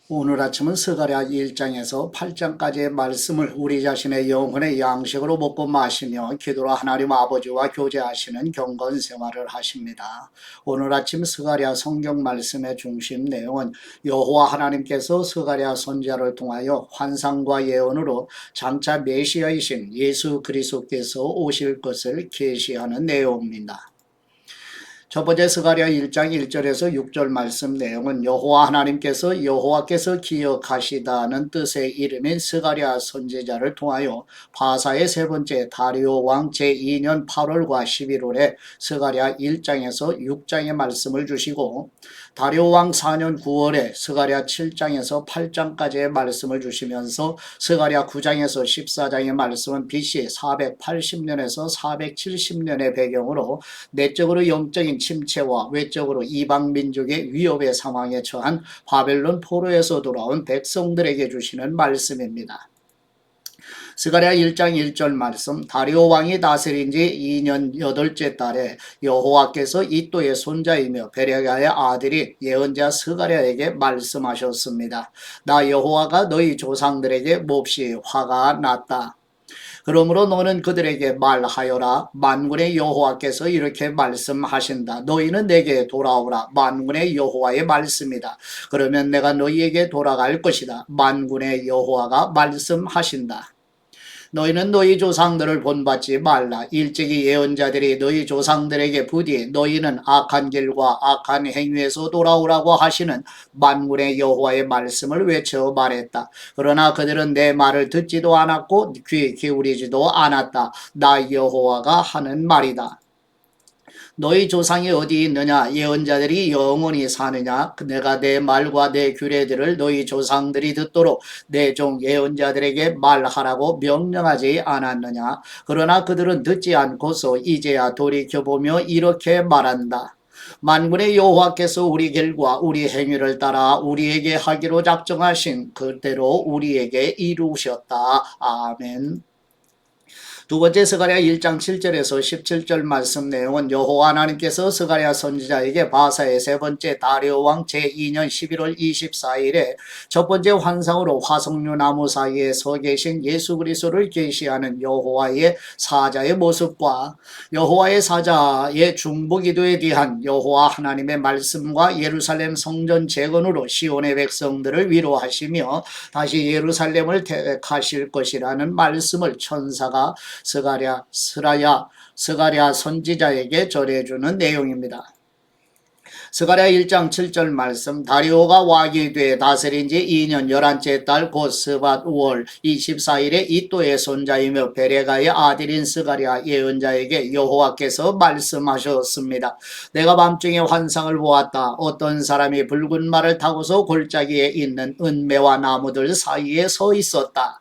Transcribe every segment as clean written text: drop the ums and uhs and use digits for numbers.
오늘 아침은 스가랴 1장에서 8장까지의 말씀을 우리 자신의 영혼의 양식으로 먹고 마시며 기도로 하나님 아버지와 교제하시는 경건 생활을 하십니다. 오늘 아침 스가랴 성경 말씀의 중심 내용은 여호와 하나님께서 스가랴 선지자를 통하여 환상과 예언으로 장차 메시아이신 예수 그리스도께서 오실 것을 계시하는 내용입니다. 첫 번째 스가랴 1장 1절에서 6절 말씀 내용은 여호와께서 기억하시다는 뜻의 이름인 스가랴 선지자를 통하여 바사의 세 번째 다리오 왕 제2년 8월과 11월에 스가랴 1장에서 6장의 말씀을 주시고 다리오 왕 4년 9월에 스가랴 7장에서 8장까지의 말씀을 주시면서 스가랴 9장에서 14장의 말씀은 BC 480년에서 470년의 배경으로 내적으로 영적인 침체와 외적으로 이방 민족의 위협의 상황에 처한 바벨론 포로에서 돌아온 백성들에게 주시는 말씀입니다. 스가랴 1장 1절 말씀, 다리오 왕이 다스린 지 2년 8째 달에 여호와께서 이또의 손자이며 베레가의 아들이 예언자 스가랴에게 말씀하셨습니다. 나 여호와가 너희 조상들에게 몹시 화가 났다. 그러므로 너는 그들에게 말하여라. 만군의 여호와께서 이렇게 말씀하신다. 너희는 내게 돌아오라. 만군의 여호와의 말씀이다. 그러면 내가 너희에게 돌아갈 것이다. 만군의 여호와가 말씀하신다. 너희는 너희 조상들을 본받지 말라. 일찍이 예언자들이 너희 조상들에게 부디 너희는 악한 길과 악한 행위에서 돌아오라고 하시는 만군의 여호와의 말씀을 외쳐 말했다. 그러나 그들은 내 말을 듣지도 않았고 귀 기울이지도 않았다. 나 여호와가 하는 말이다. 너희 조상이 어디 있느냐? 예언자들이 영원히 사느냐? 내가 내 말과 내 규례들을 너희 조상들이 듣도록 내 종 예언자들에게 말하라고 명령하지 않았느냐? 그러나 그들은 듣지 않고서 이제야 돌이켜보며 이렇게 말한다. 만군의 여호와께서 우리 길과 우리 행위를 따라 우리에게 하기로 작정하신 그대로 우리에게 이루셨다. 아멘. 두 번째 스가랴 1장 7절에서 17절 말씀 내용은 여호와 하나님께서 스가랴 선지자에게 바사의 세 번째 다리오 왕 제2년 11월 24일에 첫 번째 환상으로 화석류 나무 사이에 서 계신 예수 그리스도를 계시하는 여호와의 사자의 모습과 여호와의 사자의 중보기도에 대한 여호와 하나님의 말씀과 예루살렘 성전 재건으로 시온의 백성들을 위로하시며 다시 예루살렘을 택하실 것이라는 말씀을 천사가 스가랴 선지자에게 전해주는 내용입니다. 스가랴 1장 7절 말씀, 다리오가 왕이 돼 다스린 지 2년 11째 달 곧 스밧 월 24일에 이또의 손자이며 베레가의 아들인 스가랴 예언자에게 여호와께서 말씀하셨습니다. 내가 밤중에 환상을 보았다. 어떤 사람이 붉은 말을 타고서 골짜기에 있는 은매와 나무들 사이에 서 있었다.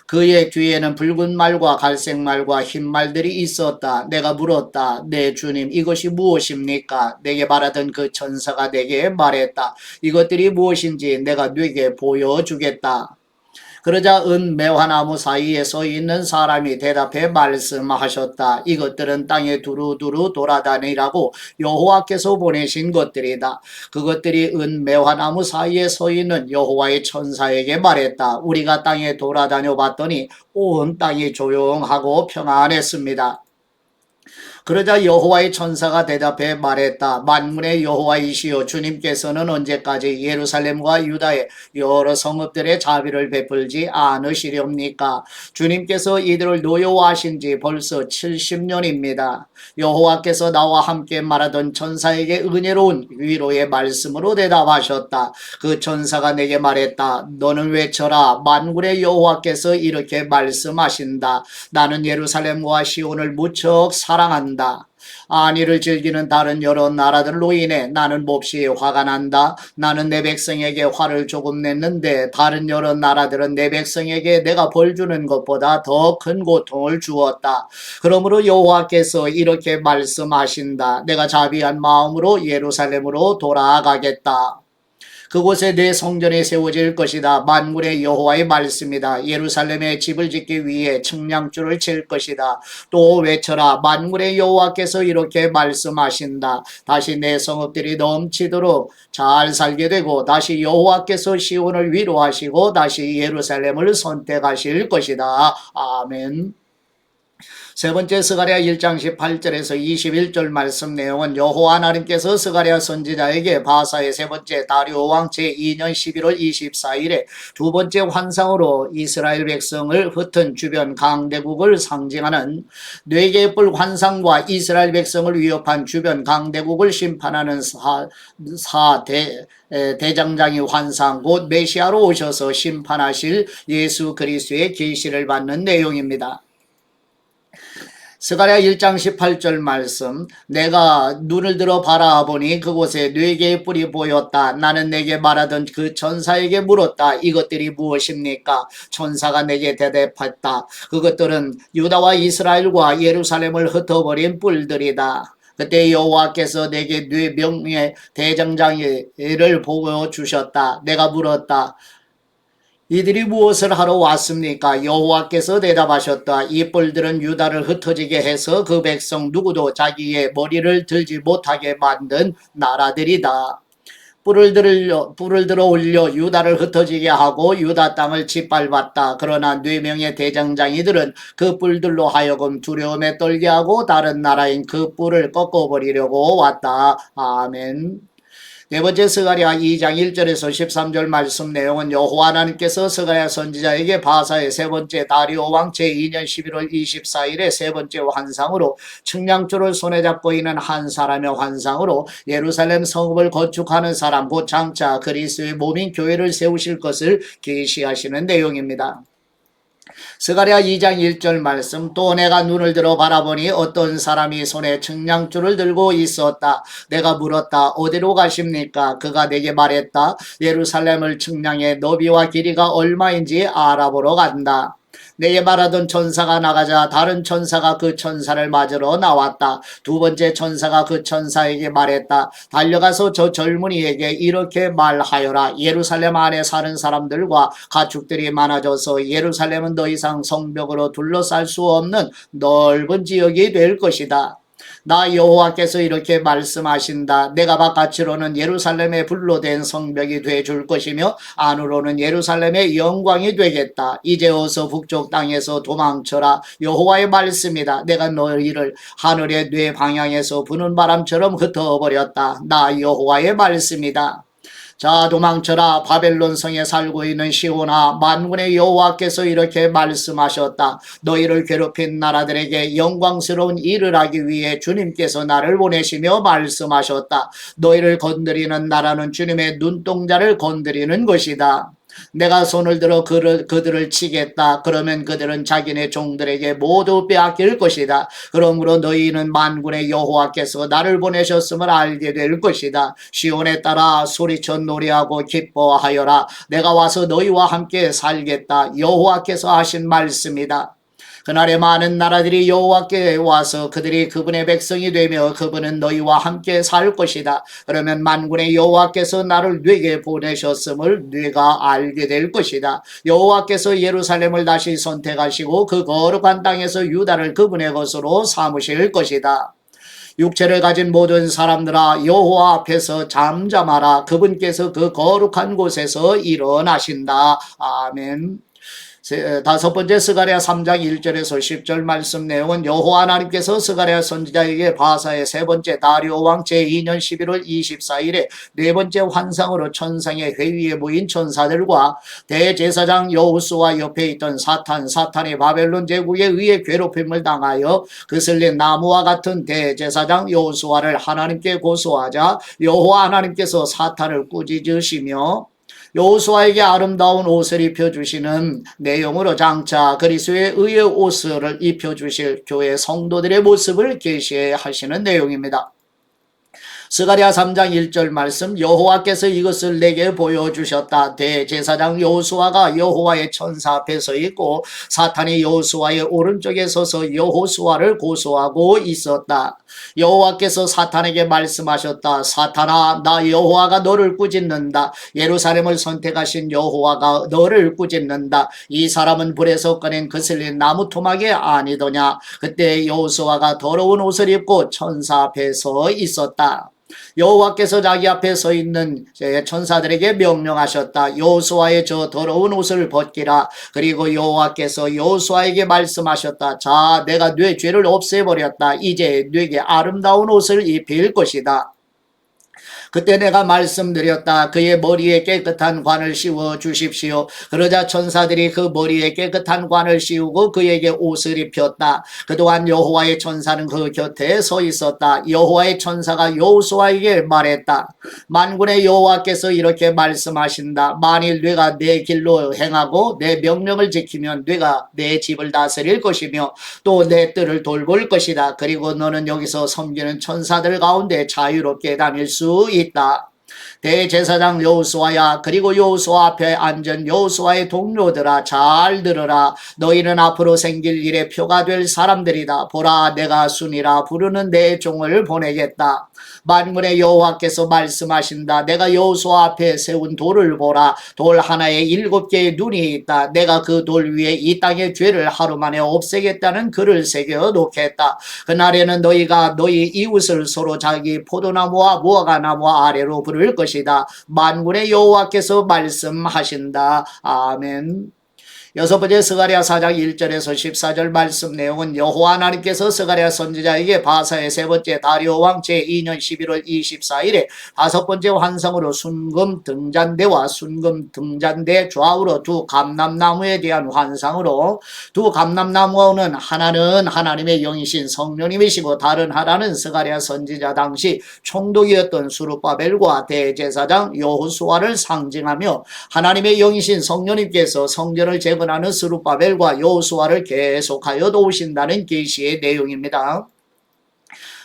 그의 뒤에는 붉은 말과 갈색 말과 흰 말들이 있었다. 내가 물었다. 내 주님, 이것이 무엇입니까? 내게 말하던 그 천사가 내게 말했다. 이것들이 무엇인지 내가 네게 보여주겠다. 그러자 은매화나무 사이에 서 있는 사람이 대답해 말씀하셨다. 이것들은 땅에 두루두루 돌아다니라고 여호와께서 보내신 것들이다. 그것들이 은매화나무 사이에 서 있는 여호와의 천사에게 말했다. 우리가 땅에 돌아다녀 봤더니 온 땅이 조용하고 평안했습니다. 그러자 여호와의 천사가 대답해 말했다. 만군의 여호와이시여, 주님께서는 언제까지 예루살렘과 유다의 여러 성읍들의 자비를 베풀지 않으시렵니까? 주님께서 이들을 노여워하신 지 벌써 70년입니다. 여호와께서 나와 함께 말하던 천사에게 은혜로운 위로의 말씀으로 대답하셨다. 그 천사가 내게 말했다. 너는 외쳐라. 만군의 여호와께서 이렇게 말씀하신다. 나는 예루살렘과 시온을 무척 사랑한다. 안위를 즐기는 다른 여러 나라들로 인해 나는 몹시 화가 난다. 나는 내 백성에게 화를 조금 냈는데 다른 여러 나라들은 내 백성에게 내가 벌 주는 것보다 더 큰 고통을 주었다. 그러므로 여호와께서 이렇게 말씀하신다. 내가 자비한 마음으로 예루살렘으로 돌아가겠다. 그곳에 내 성전이 세워질 것이다. 만군의 여호와의 말씀이다. 예루살렘에 집을 짓기 위해 측량줄을 칠 것이다. 또 외쳐라. 만군의 여호와께서 이렇게 말씀하신다. 다시 내 성읍들이 넘치도록 잘 살게 되고 다시 여호와께서 시온을 위로하시고 다시 예루살렘을 선택하실 것이다. 아멘. 세 번째 스가랴 1장 18절에서 21절 말씀 내용은 여호와 하나님께서 스가랴 선지자에게 바사의 세 번째 다리오 왕 제2년 11월 24일에 두 번째 환상으로 이스라엘 백성을 흩은 주변 강대국을 상징하는 네 개의 뿔 환상과 이스라엘 백성을 위협한 주변 강대국을 심판하는 대장장이 환상 곧 메시아로 오셔서 심판하실 예수 그리스도의 계시를 받는 내용입니다. 스가랴 1장 18절 말씀 내가 눈을 들어 바라보니 그곳에 네 개의 뿔이 보였다. 나는 내게 말하던 그 천사에게 물었다. 이것들이 무엇입니까? 천사가 내게 대답했다. 그것들은 유다와 이스라엘과 예루살렘을 흩어버린 뿔들이다. 그때 여호와께서 내게 네 명의 대장장이를 보여주셨다. 내가 물었다. 이들이 무엇을 하러 왔습니까? 여호와께서 대답하셨다. 이 뿔들은 유다를 흩어지게 해서 그 백성 누구도 자기의 머리를 들지 못하게 만든 나라들이다. 뿔을 들어 올려 유다를 흩어지게 하고 유다 땅을 짓밟았다. 그러나 네 명의 대장장이들은 그 뿔들로 하여금 두려움에 떨게 하고 다른 나라인 그 뿔을 꺾어버리려고 왔다. 아멘. 네 번째 스가랴 2장 1절에서 13절 말씀 내용은 여호와 하나님께서 스가랴 선지자에게 바사의 세 번째 다리오 왕 제2년 11월 24일에 세 번째 환상으로 측량줄을 손에 잡고 있는 한 사람의 환상으로 예루살렘 성읍을 건축하는 사람 곧 장차 그리스도의 몸인 교회를 세우실 것을 계시하시는 내용입니다. 스가랴 2장 1절 말씀 또 내가 눈을 들어 바라보니 어떤 사람이 손에 측량줄을 들고 있었다. 내가 물었다. 어디로 가십니까? 그가 내게 말했다. 예루살렘을 측량해 너비와 길이가 얼마인지 알아보러 간다. 내게 말하던 천사가 나가자 다른 천사가 그 천사를 맞으러 나왔다. 두 번째 천사가 그 천사에게 말했다. 달려가서 저 젊은이에게 이렇게 말하여라. 예루살렘 안에 사는 사람들과 가축들이 많아져서 예루살렘은 더 이상 성벽으로 둘러쌀 수 없는 넓은 지역이 될 것이다. 나 여호와께서 이렇게 말씀하신다. 내가 바깥으로는 예루살렘의 불로 된 성벽이 되줄 것이며 안으로는 예루살렘의 영광이 되겠다. 이제 어서 북쪽 땅에서 도망쳐라. 여호와의 말씀이다. 내가 너희를 하늘의 뇌 방향에서 부는 바람처럼 흩어버렸다. 나 여호와의 말씀이다. 자 도망쳐라. 바벨론 성에 살고 있는 시온아 만군의 여호와께서 이렇게 말씀하셨다. 너희를 괴롭힌 나라들에게 영광스러운 일을 하기 위해 주님께서 나를 보내시며 말씀하셨다. 너희를 건드리는 나라는 주님의 눈동자를 건드리는 것이다. 내가 손을 들어 그들을 치겠다. 그러면 그들은 자기네 종들에게 모두 빼앗길 것이다. 그러므로 너희는 만군의 여호와께서 나를 보내셨음을 알게 될 것이다. 시온에 따라 소리쳐 노래하고 기뻐하여라. 내가 와서 너희와 함께 살겠다. 여호와께서 하신 말씀이다. 그날에 많은 나라들이 여호와께 와서 그들이 그분의 백성이 되며 그분은 너희와 함께 살 것이다. 그러면 만군의 여호와께서 나를 네게 보내셨음을 네가 알게 될 것이다. 여호와께서 예루살렘을 다시 선택하시고 그 거룩한 땅에서 유다를 그분의 것으로 삼으실 것이다. 육체를 가진 모든 사람들아 여호와 앞에서 잠잠하라. 그분께서 그 거룩한 곳에서 일어나신다. 아멘. 다섯 번째 스가랴 3장 1절에서 10절 말씀 내용은 여호와 하나님께서 스가랴 선지자에게 바사의 세 번째 다리오 왕 제2년 11월 24일에 네 번째 환상으로 천상의 회의에 모인 천사들과 대제사장 여호수아 옆에 있던 사탄이 바벨론 제국에 의해 괴롭힘을 당하여 그슬린 나무와 같은 대제사장 여호수아를 하나님께 고소하자 여호와 하나님께서 사탄을 꾸짖으시며 여호수아에게 아름다운 옷을 입혀주시는 내용으로 장차 그리스도의 의의 옷을 입혀주실 교회 성도들의 모습을 계시하시는 내용입니다. 스가랴 3장 1절 말씀 여호와께서 이것을 내게 보여주셨다. 대제사장 여호수아가 여호와의 천사 앞에 서 있고 사탄이 여호수아의 오른쪽에 서서 여호수아를 고소하고 있었다. 여호와께서 사탄에게 말씀하셨다. 사탄아, 나 여호와가 너를 꾸짖는다. 예루살렘을 선택하신 여호와가 너를 꾸짖는다. 이 사람은 불에서 꺼낸 거슬린 나무 토막이 아니더냐. 그때 여호수아가 더러운 옷을 입고 천사 앞에 서 있었다. 여호와께서 자기 앞에 서 있는 천사들에게 명령하셨다. 여호수아의 저 더러운 옷을 벗기라. 그리고 여호와께서 여호수아에게 말씀하셨다. 자, 내가 네 죄를 없애버렸다. 이제 네게 아름다운 옷을 입힐 것이다. 그때 내가 말씀드렸다. 그의 머리에 깨끗한 관을 씌워 주십시오. 그러자 천사들이 그 머리에 깨끗한 관을 씌우고 그에게 옷을 입혔다. 그동안 여호와의 천사는 그 곁에 서 있었다. 여호와의 천사가 여호수아에게 말했다. 만군의 여호와께서 이렇게 말씀하신다. 만일 네가 내 길로 행하고 내 명령을 지키면 네가 내 집을 다스릴 것이며 또 내 뜰을 돌볼 것이다. 그리고 너는 여기서 섬기는 천사들 가운데 자유롭게 다닐 수 있다. 대제사장 여호수아야, 그리고 여호수아 앞에 앉은 여호수아의 동료들아, 잘 들으라. 너희는 앞으로 생길 일의 표가 될 사람들이다. 보라, 내가 순이라 부르는 내 종을 보내겠다. 만군의 여호와께서 말씀하신다. 내가 여호수아 앞에 세운 돌을 보라. 돌 하나에 7개의 눈이 있다. 내가 그 돌 위에 이 땅의 죄를 하루 만에 없애겠다는 글을 새겨 놓겠다. 그날에는 너희가 너희 이웃을 서로 자기 포도나무와 무화과나무 아래로 부를 것이다. 만군의 여호와께서 말씀하신다. 아멘. 여섯 번째 스가랴 4장 1절에서 14절 말씀 내용은 여호와 하나님께서 스가랴 선지자에게 바사의 세 번째 다리오 왕 제2년 11월 24일에 다섯 번째 환상으로 순금 등잔대와 순금 등잔대 좌우로 두 감람나무에 대한 환상으로, 두 감람나무는 하나는 하나님의 영이신 성령님이시고 다른 하나는 스가랴 선지자 당시 총독이었던 수룹바벨과 대제사장 여호수아를 상징하며 하나님의 영이신 성령님께서 성전을 재건하는 스룹바벨과 여호수아를 계속하여 도우신다는 계시의 내용입니다.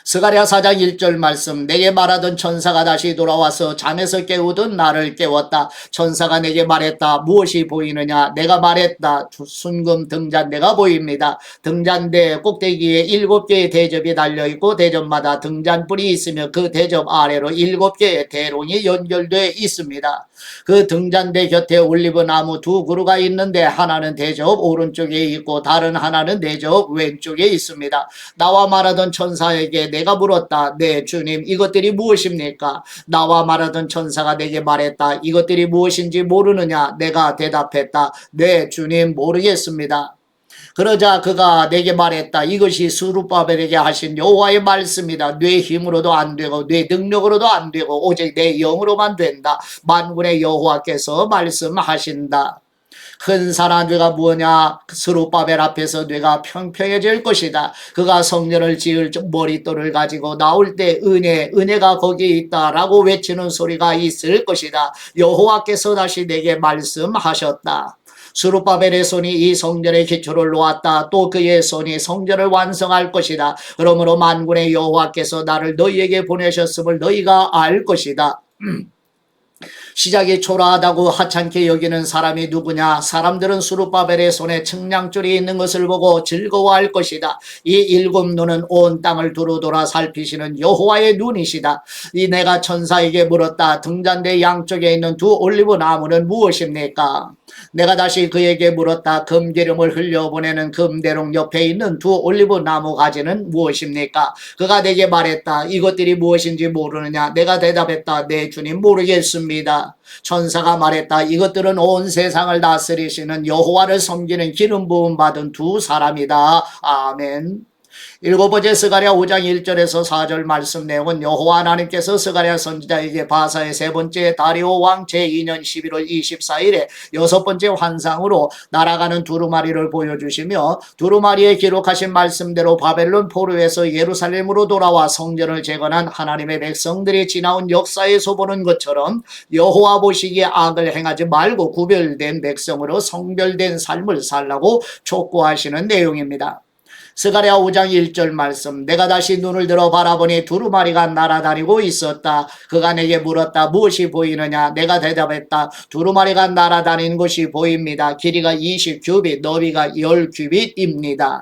스가랴 4장 1절 말씀 내게 말하던 천사가 다시 돌아와서 잠에서 깨우던 나를 깨웠다. 천사가 내게 말했다. 무엇이 보이느냐? 내가 말했다. 순금 등잔대가 보입니다. 등잔대 꼭대기에 7개의 대접이 달려있고 대접마다 등잔불이 있으며 그 대접 아래로 7개의 대롱이 연결되어 있습니다. 그 등잔대 곁에 올리브나무 두 그루가 있는데 하나는 대접 오른쪽에 있고 다른 하나는 대접 왼쪽에 있습니다. 나와 말하던 천사에게 내가 물었다. 네 주님, 이것들이 무엇입니까? 나와 말하던 천사가 내게 말했다. 이것들이 무엇인지 모르느냐? 내가 대답했다. 네 주님, 모르겠습니다. 그러자 그가 내게 말했다. 이것이 스룹바벨에게 하신 여호와의 말씀이다. 네 힘으로도 안 되고 네 능력으로도 안 되고 오직 내 영으로만 된다. 만군의 여호와께서 말씀하신다. 큰 산한 죄가 무엇냐? 스룹바벨 앞에서 뇌가 평평해질 것이다. 그가 성전을 지을 머릿돌을 가지고 나올 때 은혜가 거기에 있다라고 외치는 소리가 있을 것이다. 여호와께서 다시 내게 말씀하셨다. 스룹바벨의 손이 이 성전의 기초를 놓았다. 또 그의 손이 성전을 완성할 것이다. 그러므로 만군의 여호와께서 나를 너희에게 보내셨음을 너희가 알 것이다. 시작이 초라하다고 하찮게 여기는 사람이 누구냐? 사람들은 스룹바벨의 손에 측량줄이 있는 것을 보고 즐거워할 것이다. 이 7눈은 온 땅을 두루돌아 살피시는 여호와의 눈이시다. 이 내가 천사에게 물었다. 등잔대 양쪽에 있는 두 올리브 나무는 무엇입니까? 내가 다시 그에게 물었다. 금기름을 흘려보내는 금대롱 옆에 있는 두 올리브 나무 가지는 무엇입니까? 그가 내게 말했다. 이것들이 무엇인지 모르느냐? 내가 대답했다. 네 주님, 모르겠습니다. 천사가 말했다. 이것들은 온 세상을 다스리시는 여호와를 섬기는 기름 부음 받은 두 사람이다. 아멘. 일곱 번째 스가랴 5장 1절에서 4절 말씀 내용은 여호와 하나님께서 스가랴 선지자에게 바사의 세 번째 다리오 왕 제2년 11월 24일에 여섯 번째 환상으로 날아가는 두루마리를 보여주시며 두루마리에 기록하신 말씀대로 바벨론 포로에서 예루살렘으로 돌아와 성전을 재건한 하나님의 백성들이 지나온 역사에서 보는 것처럼 여호와 보시기에 악을 행하지 말고 구별된 백성으로 성별된 삶을 살라고 촉구하시는 내용입니다. 스가랴 5장 1절 말씀. 내가 다시 눈을 들어 바라보니 두루마리가 날아다니고 있었다. 그가 내게 물었다. 무엇이 보이느냐? 내가 대답했다. 두루마리가 날아다니는 것이 보입니다. 길이가 20규빗, 너비가 10규빗입니다.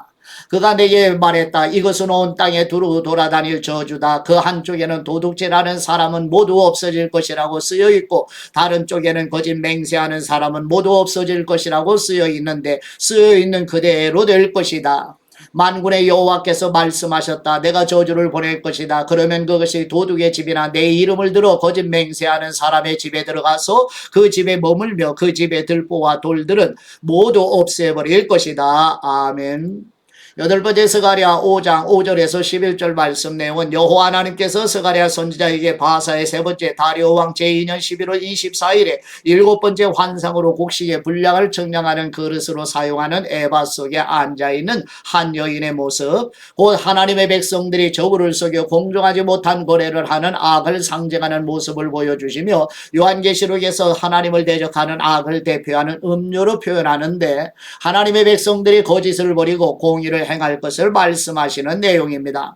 그가 내게 말했다. 이것은 온 땅에 두루 돌아다닐 저주다. 그 한쪽에는 도둑질하는 사람은 모두 없어질 것이라고 쓰여 있고 다른 쪽에는 거짓 맹세하는 사람은 모두 없어질 것이라고 쓰여 있는데 쓰여 있는 그대로 될 것이다. 만군의 여호와께서 말씀하셨다. 내가 저주를 보낼 것이다. 그러면 그것이 도둑의 집이나 내 이름을 들어 거짓 맹세하는 사람의 집에 들어가서 그 집에 머물며 그 집의 들보와 돌들은 모두 없애버릴 것이다. 아멘. 여덟 번째 스가랴 5장 5절에서 11절 말씀 내용은 여호와 하나님께서 스가랴 선지자에게 바사의 세 번째 다리오 왕 제2년 11월 24일에 일곱 번째 환상으로 곡식의 분량을 측량하는 그릇으로 사용하는 에바 속에 앉아있는 한 여인의 모습, 곧 하나님의 백성들이 저울을 속여 공정하지 못한 거래를 하는 악을 상징하는 모습을 보여주시며 요한계시록에서 하나님을 대적하는 악을 대표하는 음료로 표현하는데 하나님의 백성들이 거짓을 버리고 공의를 행할 것을 말씀하시는 내용입니다.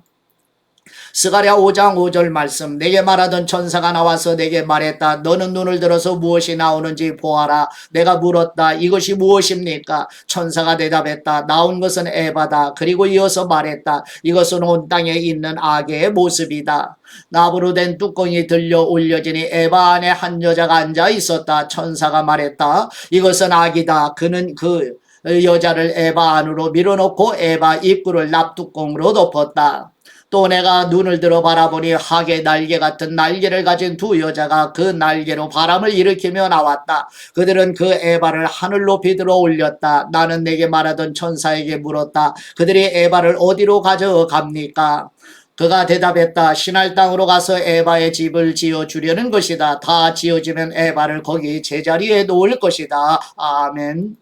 스가랴 5장 5절 말씀. 내게 말하던 천사가 나와서 내게 말했다. 너는 눈을 들어서 무엇이 나오는지 보아라. 내가 물었다. 이것이 무엇입니까? 천사가 대답했다. 나온 것은 에바다. 그리고 이어서 말했다. 이것은 온 땅에 있는 악의 모습이다. 나무로 된 뚜껑이 들려 올려지니 에바 안에 한 여자가 앉아 있었다. 천사가 말했다. 이것은 악이다. 그는 그 여자를 에바 안으로 밀어넣고 에바 입구를 납뚜껑으로 덮었다. 또 내가 눈을 들어 바라보니 학의 날개 같은 날개를 가진 두 여자가 그 날개로 바람을 일으키며 나왔다. 그들은 그 에바를 하늘 높이 들어 올렸다. 나는 내게 말하던 천사에게 물었다. 그들이 에바를 어디로 가져갑니까? 그가 대답했다. 신할 땅으로 가서 에바의 집을 지어주려는 것이다. 다 지어지면 에바를 거기 제자리에 놓을 것이다. 아멘.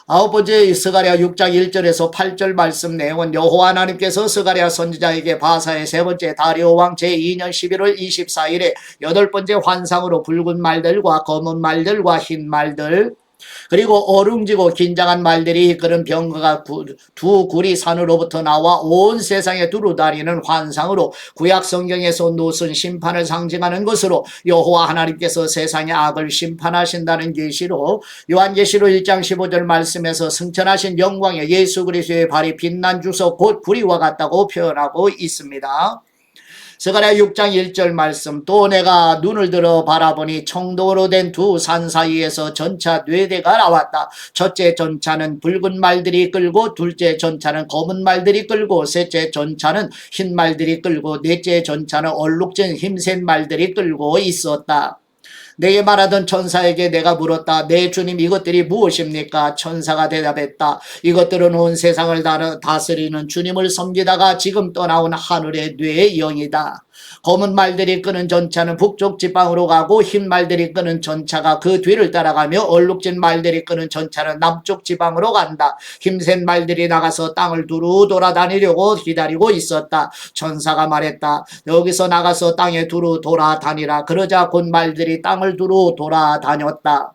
아홉 번째 스가랴 6장 1절에서 8절 말씀 내용은 여호와 하나님께서 스가랴 선지자에게 바사의 세 번째 다리오 왕 제2년 11월 24일에 여덟 번째 환상으로 붉은 말들과 검은 말들과 흰 말들 그리고 어룽지고 긴장한 말들이 이끄는 병거가 두 구리 산으로부터 나와 온 세상에 두루 다니는 환상으로 구약 성경에서 노선 심판을 상징하는 것으로 여호와 하나님께서 세상의 악을 심판하신다는 계시로 요한계시록 1장 15절 말씀에서 승천하신 영광의 예수 그리스도의 발이 빛난 주석 곧 구리와 같다고 표현하고 있습니다. 스가랴 6장 1절 말씀. 또 내가 눈을 들어 바라보니 청동으로 된 두 산 사이에서 전차 4대가 나왔다. 첫째 전차는 붉은 말들이 끌고 둘째 전차는 검은 말들이 끌고 셋째 전차는 흰 말들이 끌고 넷째 전차는 얼룩진 힘센 말들이 끌고 있었다. 내게 말하던 천사에게 내가 물었다. 내 주님 이것들이 무엇입니까? 천사가 대답했다. 이것들은 온 세상을 다스리는 주님을 섬기다가 지금 떠나온 하늘의 뇌의 영이다. 검은 말들이 끄는 전차는 북쪽 지방으로 가고 흰 말들이 끄는 전차가 그 뒤를 따라가며 얼룩진 말들이 끄는 전차는 남쪽 지방으로 간다. 힘센 말들이 나가서 땅을 두루 돌아다니려고 기다리고 있었다. 천사가 말했다. 여기서 나가서 땅에 두루 돌아다니라. 그러자 곧 말들이 땅을 두루 돌아다녔다.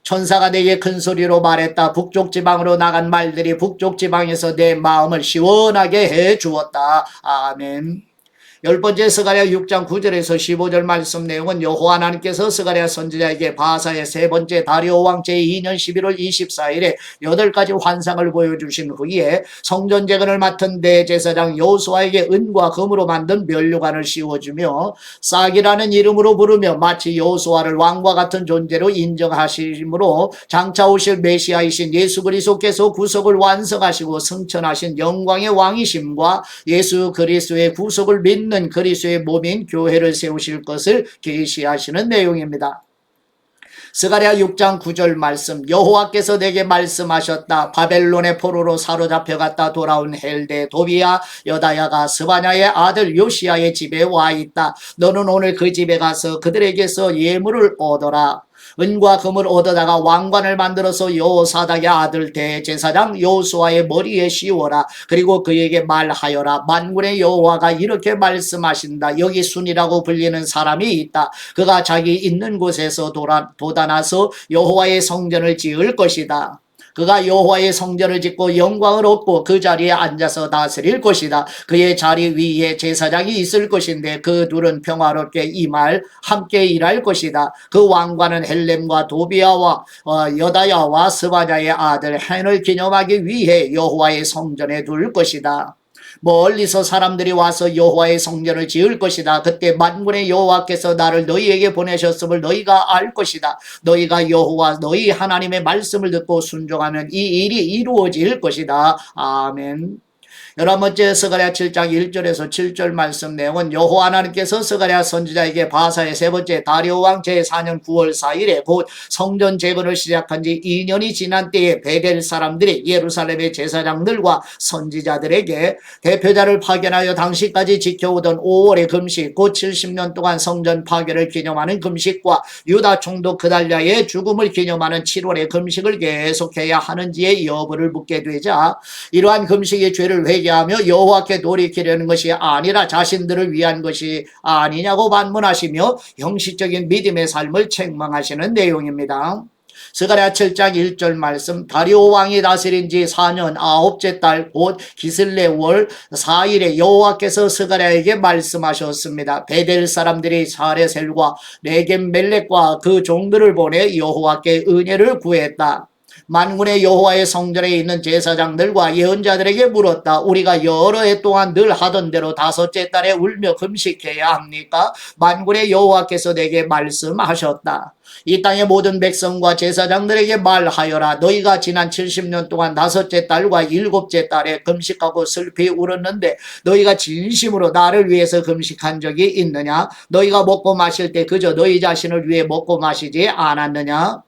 천사가 내게 큰 소리로 말했다. 북쪽 지방으로 나간 말들이 북쪽 지방에서 내 마음을 시원하게 해 주었다. 아멘. 열 번째 스가랴 6장 9절에서 15절 말씀 내용은 여호와 하나님께서 스가랴 선지자에게 바사의 세 번째 다리오 왕 제2년 11월 24일에 8가지 환상을 보여주신 후에 성전 재건을 맡은 대제사장 여호수아에게 은과 금으로 만든 면류관을 씌워주며 싹이라는 이름으로 부르며 마치 여호수아를 왕과 같은 존재로 인정하심으로 장차 오실 메시아이신 예수 그리스도께서 구속을 완성하시고 승천하신 영광의 왕이심과 예수 그리스도의 구속을 믿는 그리스도의 몸인 교회를 세우실 것을 계시하시는 내용입니다. 스가랴 6장 9절 말씀. 여호와께서 내게 말씀하셨다. 바벨론의 포로로 사로잡혀갔다 돌아온 헬데 도비야 여다야가 스바냐의 아들 요시야의 집에 와 있다. 너는 오늘 그 집에 가서 그들에게서 예물을 얻어라. 은과 금을 얻어다가 왕관을 만들어서 여호사닥의 아들 대제사장 여호수아의 머리에 씌워라. 그리고 그에게 말하여라. 만군의 여호와가 이렇게 말씀하신다. 여기 순이라고 불리는 사람이 있다. 그가 자기 있는 곳에서 돋아나서 여호와의 성전을 지을 것이다. 그가 여호와의 성전을 짓고 영광을 얻고 그 자리에 앉아서 다스릴 것이다. 그의 자리 위에 제사장이 있을 것인데 그 둘은 평화롭게 이 말 함께 일할 것이다. 그 왕과는 헬렘과 도비아와 여다야와 스바냐의 아들 헨을 기념하기 위해 여호와의 성전에 둘 것이다. 멀리서 사람들이 와서 여호와의 성전을 지을 것이다. 그때 만군의 여호와께서 나를 너희에게 보내셨음을 너희가 알 것이다. 너희가 여호와 너희 하나님의 말씀을 듣고 순종하면 이 일이 이루어질 것이다. 아멘. 11번째 스가랴 7장 1절에서 7절 말씀 내용은 여호와 하나님께서 스가랴 선지자에게 바사의 세 번째 다리오 왕 제4년 9월 4일에 곧 성전 재건을 시작한 지 2년이 지난 때에 베델 사람들이 예루살렘의 제사장들과 선지자들에게 대표자를 파견하여 당시까지 지켜오던 5월의 금식 곧 70년 동안 성전 파괴를 기념하는 금식과 유다 총독 그달랴의 죽음을 기념하는 7월의 금식을 계속해야 하는지의 여부를 묻게 되자 이러한 금식의 죄를 회개하며 여호와께 돌이키려는 것이 아니라 자신들을 위한 것이 아니냐고 반문하시며 형식적인 믿음의 삶을 책망하시는 내용입니다. 스가랴 7장 1절 말씀 다리오 왕이 다스린 지 4년 9째 달 곧 기슬레월 4일에 여호와께서 스가랴에게 말씀하셨습니다. 베델 사람들이 사레셀과 레겜 멜렉과 그 종들을 보내 여호와께 은혜를 구했다. 만군의 여호와의 성전에 있는 제사장들과 예언자들에게 물었다. 우리가 여러 해 동안 늘 하던 대로 5째 달에 울며 금식해야 합니까? 만군의 여호와께서 내게 말씀하셨다. 이 땅의 모든 백성과 제사장들에게 말하여라. 너희가 지난 70년 동안 5째 달과 7째 달에 금식하고 슬피 울었는데 너희가 진심으로 나를 위해서 금식한 적이 있느냐? 너희가 먹고 마실 때 그저 너희 자신을 위해 먹고 마시지 않았느냐?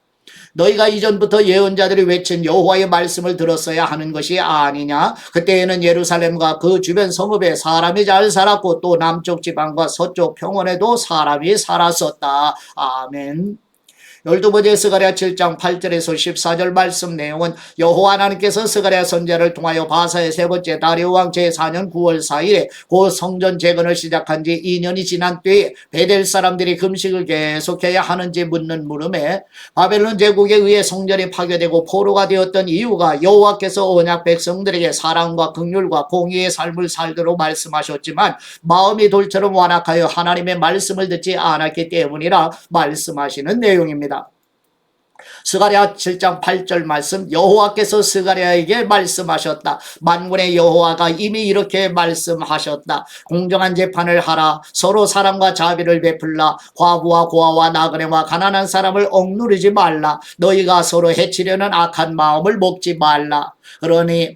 너희가 이전부터 예언자들이 외친 여호와의 말씀을 들었어야 하는 것이 아니냐? 그때에는 예루살렘과 그 주변 성읍에 사람이 잘 살았고 또 남쪽 지방과 서쪽 평원에도 사람이 살았었다. 아멘. 12번째 스가랴 7장 8절에서 14절 말씀 내용은 여호와 하나님께서 스가랴 선지자를 통하여 바사의 세 번째 다리오 왕 제4년 9월 4일에 곧 성전 재건을 시작한 지 2년이 지난 때에 베델 사람들이 금식을 계속해야 하는지 묻는 물음에 바벨론 제국에 의해 성전이 파괴되고 포로가 되었던 이유가 여호와께서 언약 백성들에게 사랑과 긍휼과 공의의 삶을 살도록 말씀하셨지만 마음이 돌처럼 완악하여 하나님의 말씀을 듣지 않았기 때문이라 말씀하시는 내용입니다. 스가랴 7장 8절 말씀 여호와께서 스가랴에게 말씀하셨다. 만군의 여호와가 이미 이렇게 말씀하셨다. 공정한 재판을 하라. 서로 사랑과 자비를 베풀라. 과부와 고아와 나그네와 가난한 사람을 억누르지 말라. 너희가 서로 해치려는 악한 마음을 먹지 말라.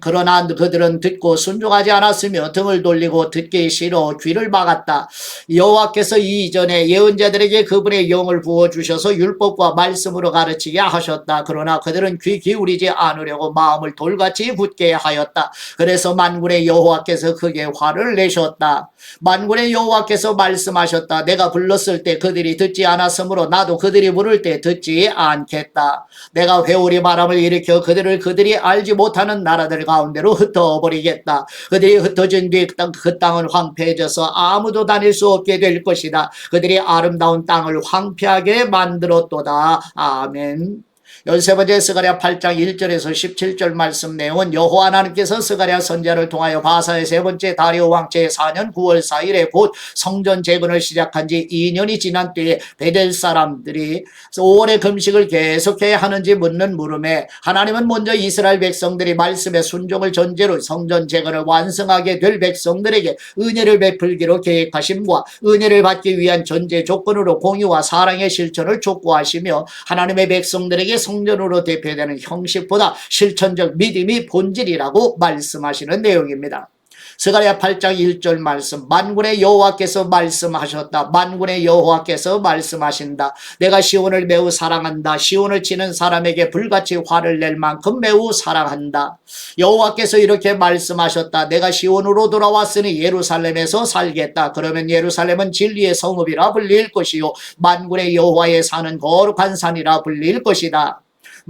그러나 그들은 듣고 순종하지 않았으며 등을 돌리고 듣기 싫어 귀를 막았다. 여호와께서 이전에 예언자들에게 그분의 영을 부어주셔서 율법과 말씀으로 가르치게 하셨다. 그러나 그들은 귀 기울이지 않으려고 마음을 돌같이 굳게 하였다. 그래서 만군의 여호와께서 크게 화를 내셨다. 만군의 여호와께서 말씀하셨다. 내가 불렀을 때 그들이 듣지 않았으므로 나도 그들이 부를 때 듣지 않겠다. 내가 회오리 바람을 일으켜 그들이 알지 못하는 나라들 가운데로 흩어버리겠다. 그들이 흩어진 뒤 그 땅은 황폐해져서 아무도 다닐 수 없게 될 것이다. 그들이 아름다운 땅을 황폐하게 만들었도다. 아멘. 13번째 스가랴 8장 1절에서 17절 말씀 내용은 여호와 하나님께서 스가랴 선지자를 통하여 바사의 세 번째 다리오 왕 제4년 9월 4일에 곧 성전 재건을 시작한 지 2년이 지난 때에 베델 사람들이 5월의 금식을 계속해야 하는지 묻는 물음에 하나님은 먼저 이스라엘 백성들이 말씀의 순종을 전제로 성전 재건을 완성하게 될 백성들에게 은혜를 베풀기로 계획하심과 은혜를 받기 위한 전제 조건으로 공의와 사랑의 실천을 촉구하시며 하나님의 백성들에게 성전으로 대표되는 형식보다 실천적 믿음이 본질이라고 말씀하시는 내용입니다. 스가랴 8장 1절 말씀 만군의 여호와께서 말씀하셨다. 만군의 여호와께서 말씀하신다. 내가 시온을 매우 사랑한다. 시온을 치는 사람에게 불같이 화를 낼 만큼 매우 사랑한다. 여호와께서 이렇게 말씀하셨다. 내가 시온으로 돌아왔으니 예루살렘에서 살겠다. 그러면 예루살렘은 진리의 성읍이라 불릴 것이요 만군의 여호와의 산은 거룩한 산이라 불릴 것이다.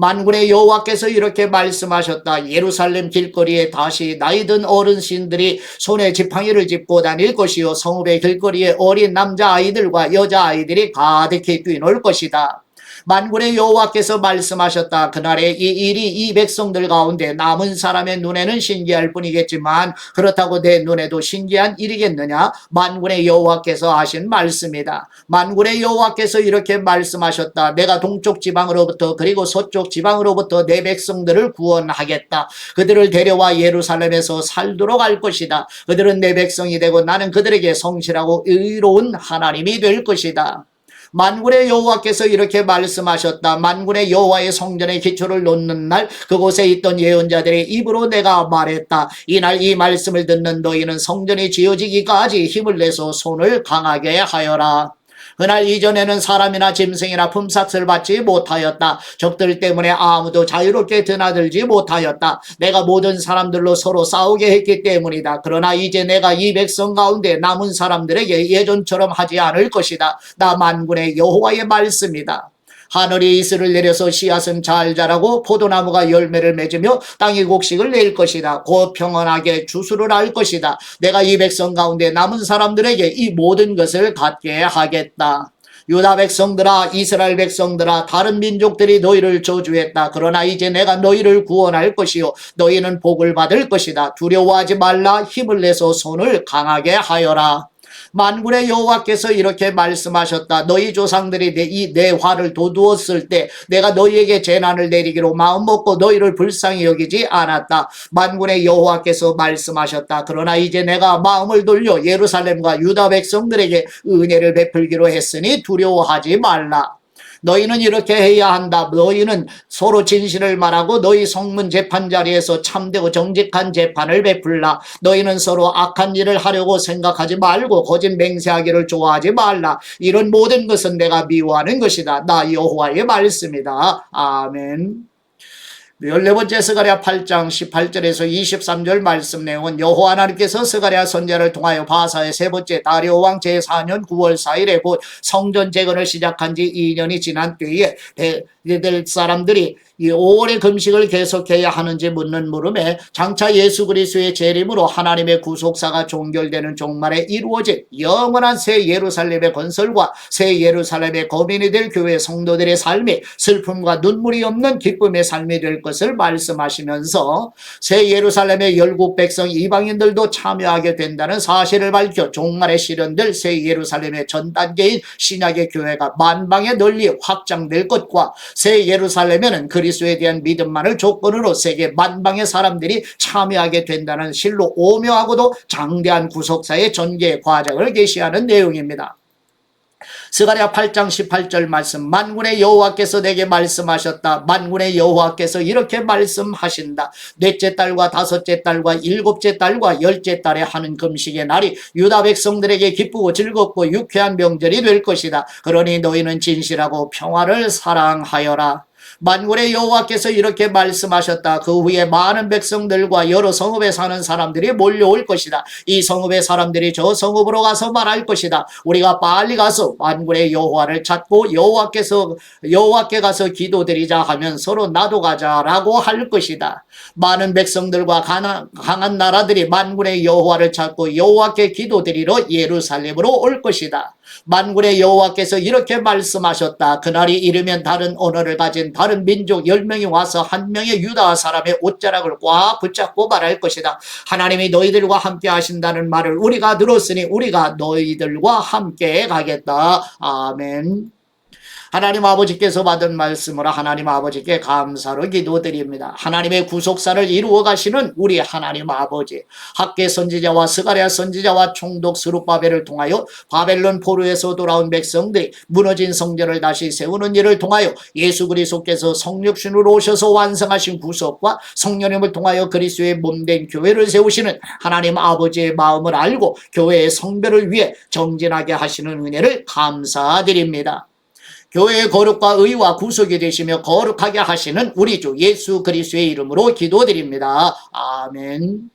만군의 여호와께서 이렇게 말씀하셨다. 예루살렘 길거리에 다시 나이든 어르신들이 손에 지팡이를 짚고 다닐 것이요 성읍의 길거리에 어린 남자아이들과 여자아이들이 가득히 뛰놀 것이다. 만군의 여호와께서 말씀하셨다. 그날에 이 일이 이 백성들 가운데 남은 사람의 눈에는 신기할 뿐이겠지만 그렇다고 내 눈에도 신기한 일이겠느냐? 만군의 여호와께서 하신 말씀이다. 만군의 여호와께서 이렇게 말씀하셨다. 내가 동쪽 지방으로부터 그리고 서쪽 지방으로부터 내 백성들을 구원하겠다. 그들을 데려와 예루살렘에서 살도록 할 것이다. 그들은 내 백성이 되고 나는 그들에게 성실하고 의로운 하나님이 될 것이다. 만군의 여호와께서 이렇게 말씀하셨다. 만군의 여호와의 성전의 기초를 놓는 날 그곳에 있던 예언자들의 입으로 내가 말했다. 이날 이 말씀을 듣는 너희는 성전이 지어지기까지 힘을 내서 손을 강하게 하여라. 그날 이전에는 사람이나 짐승이나 품삯을 받지 못하였다. 적들 때문에 아무도 자유롭게 드나들지 못하였다. 내가 모든 사람들로 서로 싸우게 했기 때문이다. 그러나 이제 내가 이 백성 가운데 남은 사람들에게 예전처럼 하지 않을 것이다. 나 만군의 여호와의 말씀이다. 하늘이 이슬을 내려서 씨앗은 잘 자라고 포도나무가 열매를 맺으며 땅이 곡식을 낼 것이다. 곧 평안하게 주수를 할 것이다. 내가 이 백성 가운데 남은 사람들에게 이 모든 것을 갖게 하겠다. 유다 백성들아, 이스라엘 백성들아, 다른 민족들이 너희를 저주했다. 그러나 이제 내가 너희를 구원할 것이요 너희는 복을 받을 것이다. 두려워하지 말라. 힘을 내서 손을 강하게 하여라. 만군의 여호와께서 이렇게 말씀하셨다. 너희 조상들이 내 화를 돋우었을 때 내가 너희에게 재난을 내리기로 마음먹고 너희를 불쌍히 여기지 않았다. 만군의 여호와께서 말씀하셨다. 그러나 이제 내가 마음을 돌려 예루살렘과 유다 백성들에게 은혜를 베풀기로 했으니 두려워하지 말라. 너희는 이렇게 해야 한다. 너희는 서로 진실을 말하고 너희 성문 재판 자리에서 참되고 정직한 재판을 베풀라. 너희는 서로 악한 일을 하려고 생각하지 말고 거짓 맹세하기를 좋아하지 말라. 이런 모든 것은 내가 미워하는 것이다. 나 여호와의 말씀이다. 아멘. 14번째 스가랴 8장 18절에서 23절 말씀 내용은 여호와 하나님께서 스가랴 선지자를 통하여 바사의 세 번째 다리오 왕 제4년 9월 4일에 곧 성전 재건을 시작한 지 2년이 지난 때에 될 사람들이 이 5월의 금식을 계속해야 하는지 묻는 물음에 장차 예수 그리스도의 재림으로 하나님의 구속사가 종결되는 종말에 이루어질 영원한 새 예루살렘의 건설과 새 예루살렘의 거민이 될 교회 성도들의 삶이 슬픔과 눈물이 없는 기쁨의 삶이 될 것을 말씀하시면서 새 예루살렘의 열국 백성 이방인들도 참여하게 된다는 사실을 밝혀 종말에 실현될 새 예루살렘의 전 단계인 신약의 교회가 만방에 널리 확장될 것과 새 예루살렘에는 그리스도에 대한 믿음만을 조건으로 세계 만방의 사람들이 참여하게 된다는 실로 오묘하고도 장대한 구속사의 전개 과정을 계시하는 내용입니다. 스가랴 8장 18절 말씀 만군의 여호와께서 내게 말씀하셨다. 만군의 여호와께서 이렇게 말씀하신다. 넷째 달과 다섯째 달과 일곱째 달과 열째 달에 하는 금식의 날이 유다 백성들에게 기쁘고 즐겁고 유쾌한 명절이 될 것이다. 그러니 너희는 진실하고 평화를 사랑하여라. 만군의 여호와께서 이렇게 말씀하셨다. 그 후에 많은 백성들과 여러 성읍에 사는 사람들이 몰려올 것이다. 이 성읍의 사람들이 저 성읍으로 가서 말할 것이다. 우리가 빨리 가서 만군의 여호와를 찾고 여호와께 가서 기도드리자 하면 서로 나도 가자라고 할 것이다. 많은 백성들과 강한 나라들이 만군의 여호와를 찾고 여호와께 기도드리러 예루살렘으로 올 것이다. 만군의 여호와께서 이렇게 말씀하셨다. 그날이 이르면 다른 언어를 가진 다른 민족 10명이 와서 한 명의 유다 사람의 옷자락을 꽉 붙잡고 말할 것이다. 하나님이 너희들과 함께 하신다는 말을 우리가 들었으니 우리가 너희들과 함께 가겠다. 아멘. 하나님 아버지께서 받은 말씀으로 하나님 아버지께 감사로 기도드립니다. 하나님의 구속사를 이루어 가시는 우리 하나님 아버지, 학개 선지자와 스가랴 선지자와 총독 스룹바벨을 통하여 바벨론 포로에서 돌아온 백성들이 무너진 성전을 다시 세우는 일을 통하여 예수 그리스도께서 성육신으로 오셔서 완성하신 구속과 성령님을 통하여 그리스도의 몸된 교회를 세우시는 하나님 아버지의 마음을 알고 교회의 성별을 위해 정진하게 하시는 은혜를 감사드립니다. 교회의 거룩과 의와 구속이 되시며 거룩하게 하시는 우리 주 예수 그리스도의 이름으로 기도드립니다. 아멘.